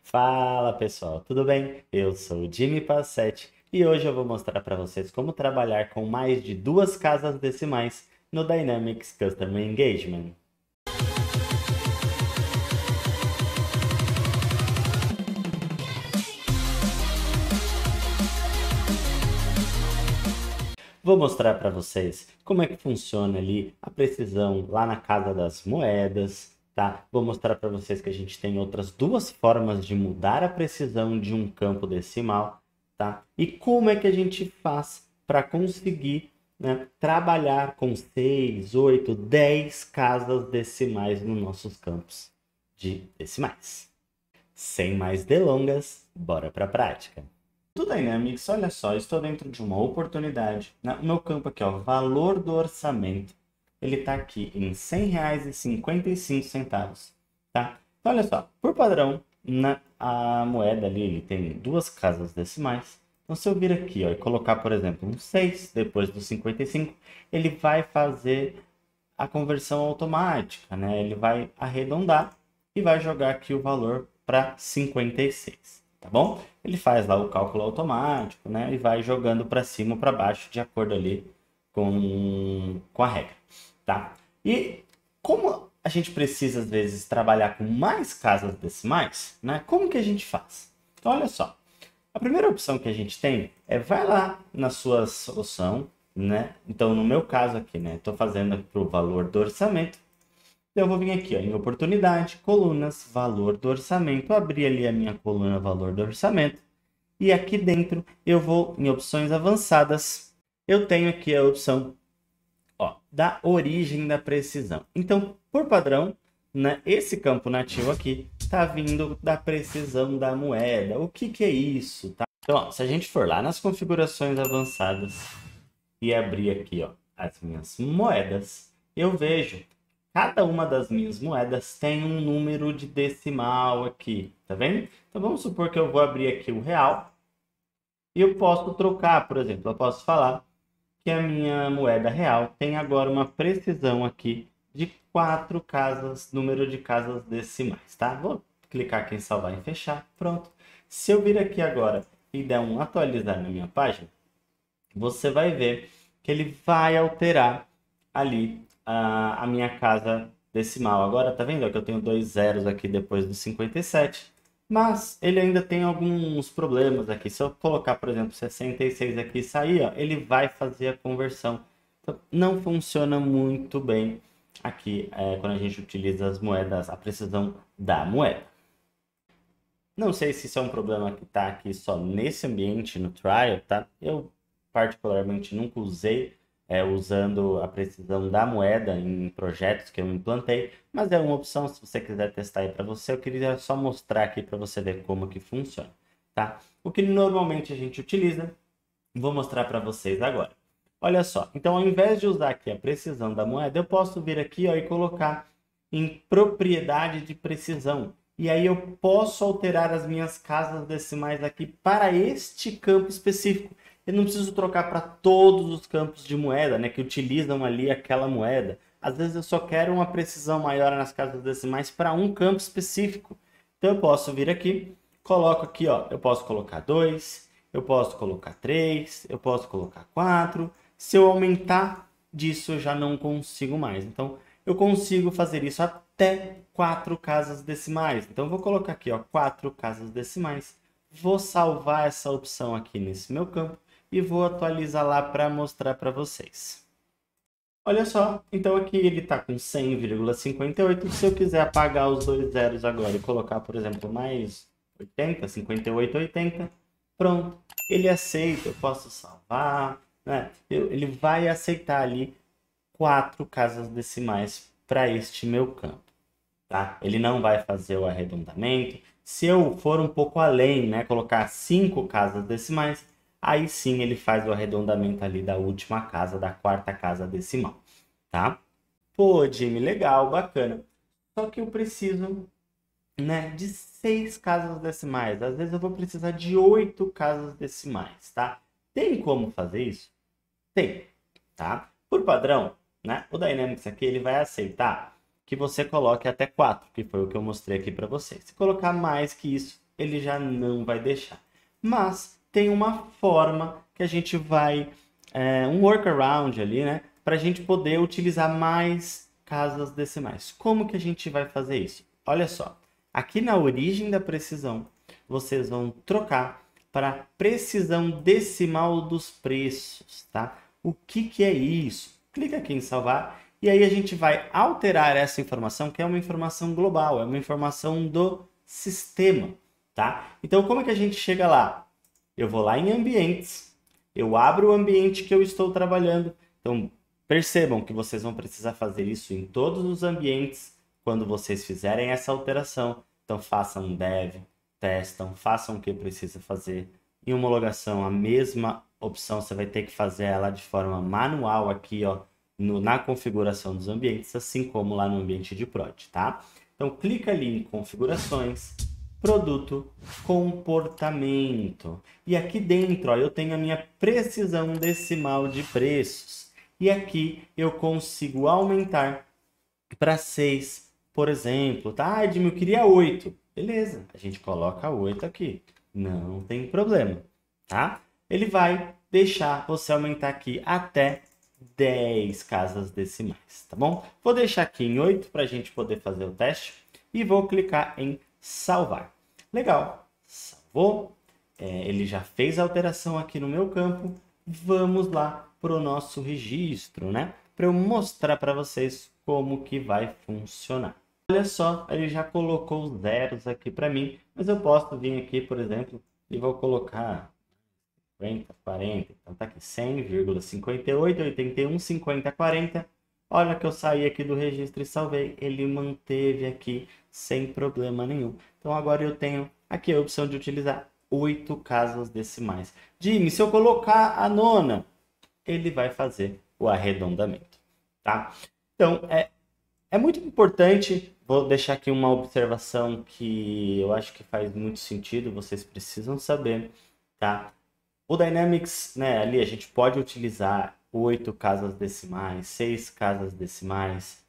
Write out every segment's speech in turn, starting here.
Fala pessoal, tudo bem? Eu sou o Jimmy Passetti e hoje eu vou mostrar para vocês como trabalhar com mais de duas casas decimais no Dynamics Customer Engagement. Vou mostrar para vocês como é que funciona ali a precisão lá na casa das moedas, tá? Vou mostrar para vocês que a gente tem outras duas formas de mudar a precisão de um campo decimal, tá? E como é que a gente faz para conseguir, né, trabalhar com 6, 8, 10 casas decimais nos nossos campos de decimais. Sem mais delongas, bora para a prática. Do Dynamics, olha só, estou dentro de uma oportunidade. No meu campo aqui, ó, valor do orçamento, ele está aqui em R$ 100,55, tá? Então, olha só, por padrão, a moeda ali, ele tem duas casas decimais. Então, se eu vir aqui, ó, e colocar, por exemplo, um 6 depois do 55, ele vai fazer a conversão automática, né? Ele vai arredondar e vai jogar aqui o valor para 56. Tá bom? Ele faz lá o cálculo automático, né? E vai jogando para cima ou para baixo de acordo ali com a regra, tá? E como a gente precisa, às vezes, trabalhar com mais casas decimais, né? Como que a gente faz? Então, olha só. A primeira opção que a gente tem é vai lá na sua solução, né? Então, no meu caso aqui, né? Estou fazendo para o valor do orçamento. Eu vou vir aqui, ó, em oportunidade, colunas, valor do orçamento, abrir ali a minha coluna valor do orçamento. E aqui dentro eu vou em opções avançadas. Eu tenho aqui a opção, ó, da origem da precisão. Então, por padrão, né, esse campo nativo aqui está vindo da precisão da moeda. O que é isso, tá? Então, ó, se a gente for lá nas configurações avançadas e abrir aqui, ó, as minhas moedas, eu vejo cada uma das minhas moedas tem um número de decimal aqui, tá vendo? Então vamos supor que eu vou abrir aqui o real e eu posso trocar, por exemplo, eu posso falar que a minha moeda real tem agora uma precisão aqui de 4 casas, número de casas decimais, tá? Vou clicar aqui em salvar e fechar, pronto. Se eu vir aqui agora e der um atualizar na minha página, você vai ver que ele vai alterar ali a minha casa decimal. Agora, tá vendo que eu tenho 2 zeros aqui depois do 57, mas ele ainda tem alguns problemas aqui. Se eu colocar, por exemplo, 66 aqui e sair, ó, ele vai fazer a conversão. Então, não funciona muito bem aqui quando a gente utiliza as moedas, a precisão da moeda. Não sei se isso é um problema que está aqui só nesse ambiente, no trial, tá? Eu particularmente nunca usei usando a precisão da moeda em projetos que eu implantei, mas é uma opção se você quiser testar aí para você. Eu queria só mostrar aqui para você ver como que funciona, tá? O que normalmente a gente utiliza, vou mostrar para vocês agora. Olha só, então ao invés de usar aqui a precisão da moeda, eu posso vir aqui, ó, e colocar em propriedade de precisão. E aí eu posso alterar as minhas casas decimais aqui para este campo específico. Eu não preciso trocar para todos os campos de moeda, né, que utilizam ali aquela moeda. Às vezes eu só quero uma precisão maior nas casas decimais para um campo específico. Então eu posso vir aqui, coloco aqui, ó, eu posso colocar 2, eu posso colocar 3, eu posso colocar 4. Se eu aumentar disso, eu já não consigo mais. Então eu consigo fazer isso até 4 casas decimais. Então eu vou colocar aqui, ó, 4 casas decimais. Vou salvar essa opção aqui nesse meu campo e vou atualizar lá para mostrar para vocês. Olha só, então aqui ele está com 100,58. Se eu quiser apagar os 2 zeros agora e colocar, por exemplo, mais 80, 58,80, pronto. Ele aceita, eu posso salvar, né? Ele vai aceitar ali 4 casas decimais para este meu campo, tá? Ele não vai fazer o arredondamento. Se eu for um pouco além, né, colocar 5 casas decimais, aí sim ele faz o arredondamento ali da última casa, da quarta casa decimal, tá? Pô, Jimmy, legal, bacana. Só que eu preciso, né, de 6 casas decimais. Às vezes eu vou precisar de 8 casas decimais, tá? Tem como fazer isso? Tem, tá? Por padrão, né, o Dynamics aqui ele vai aceitar que você coloque até 4, que foi o que eu mostrei aqui para vocês. Se colocar mais que isso, ele já não vai deixar. Mas tem uma forma que a gente vai, um workaround ali, né? Para a gente poder utilizar mais casas decimais. Como que a gente vai fazer isso? Olha só, aqui na origem da precisão, vocês vão trocar para precisão decimal dos preços, tá? O que é isso? Clica aqui em salvar e aí a gente vai alterar essa informação, que é uma informação global, é uma informação do sistema, tá? Então, como é que a gente chega lá? Eu vou lá em ambientes, eu abro o ambiente que eu estou trabalhando. Então, percebam que vocês vão precisar fazer isso em todos os ambientes quando vocês fizerem essa alteração. Então, façam um dev, testam, façam o que precisa fazer. Em homologação, a mesma opção você vai ter que fazer ela de forma manual aqui, ó, na configuração dos ambientes, assim como lá no ambiente de prod, tá? Então, clica ali em configurações, produto, comportamento. E aqui dentro, ó, eu tenho a minha precisão decimal de preços. E aqui eu consigo aumentar para 6, por exemplo, tá? Ah, Edmil, eu queria 8. Beleza, a gente coloca 8 aqui. Não tem problema, tá? Ele vai deixar você aumentar aqui até 10 casas decimais, tá bom? Vou deixar aqui em 8 para a gente poder fazer o teste e vou clicar em salvar. Legal, salvou. Ele já fez a alteração aqui no meu campo. Vamos lá para o nosso registro, né? Para eu mostrar para vocês como que vai funcionar. Olha só, ele já colocou os zeros aqui para mim, mas eu posso vir aqui, por exemplo, e vou colocar 50, 40, então tá aqui 100,58, 81, 50, 40. Olha que eu saí aqui do registro e salvei, ele manteve aqui sem problema nenhum. Então agora eu tenho aqui a opção de utilizar 8 casas decimais. Jimmy, se eu colocar a nona, ele vai fazer o arredondamento, tá? Então, é muito importante, vou deixar aqui uma observação que eu acho que faz muito sentido, vocês precisam saber, tá? O Dynamics, né, ali a gente pode utilizar 8 casas decimais, 6 casas decimais,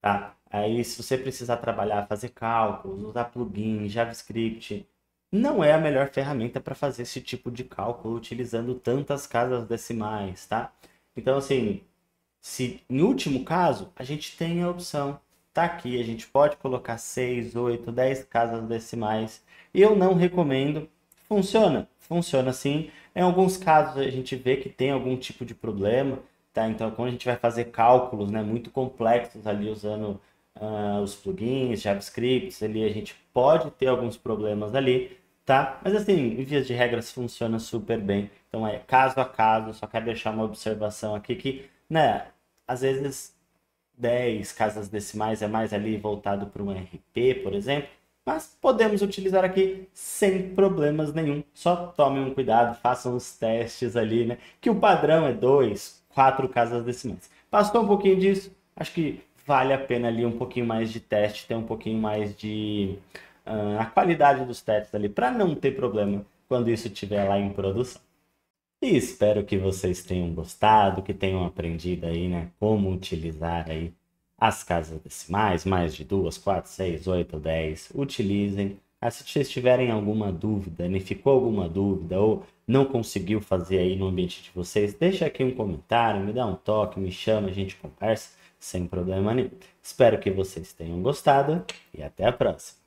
tá? Aí se você precisar trabalhar, fazer cálculos, usar plugin, JavaScript, não é a melhor ferramenta para fazer esse tipo de cálculo utilizando tantas casas decimais, tá? Então, assim, se em último caso, a gente tem a opção, tá aqui, a gente pode colocar 6, 8, 10 casas decimais. Eu não recomendo, funciona sim. Em alguns casos a gente vê que tem algum tipo de problema, tá? Então, quando a gente vai fazer cálculos, né, muito complexos ali usando os plugins, JavaScript, ali a gente pode ter alguns problemas ali, tá? Mas assim, em vias de regras funciona super bem. Então é caso a caso, só quero deixar uma observação aqui que, né, às vezes 10 casas decimais é mais ali voltado para um RP, por exemplo, mas podemos utilizar aqui sem problemas nenhum. Só tomem um cuidado, façam os testes ali, né? Que o padrão é 2, 4 casas decimais. Passou um pouquinho disso, acho que vale a pena ali um pouquinho mais de teste, ter um pouquinho mais de a qualidade dos testes ali, para não ter problema quando isso estiver lá em produção. E espero que vocês tenham gostado, que tenham aprendido aí, né, como utilizar aí as casas decimais, mais de 2, 4, 6, 8, 10, utilizem. Se vocês tiverem alguma dúvida, né, ficou alguma dúvida ou não conseguiu fazer aí no ambiente de vocês, deixa aqui um comentário, me dá um toque, me chama, a gente conversa sem problema nenhum. Espero que vocês tenham gostado e até a próxima.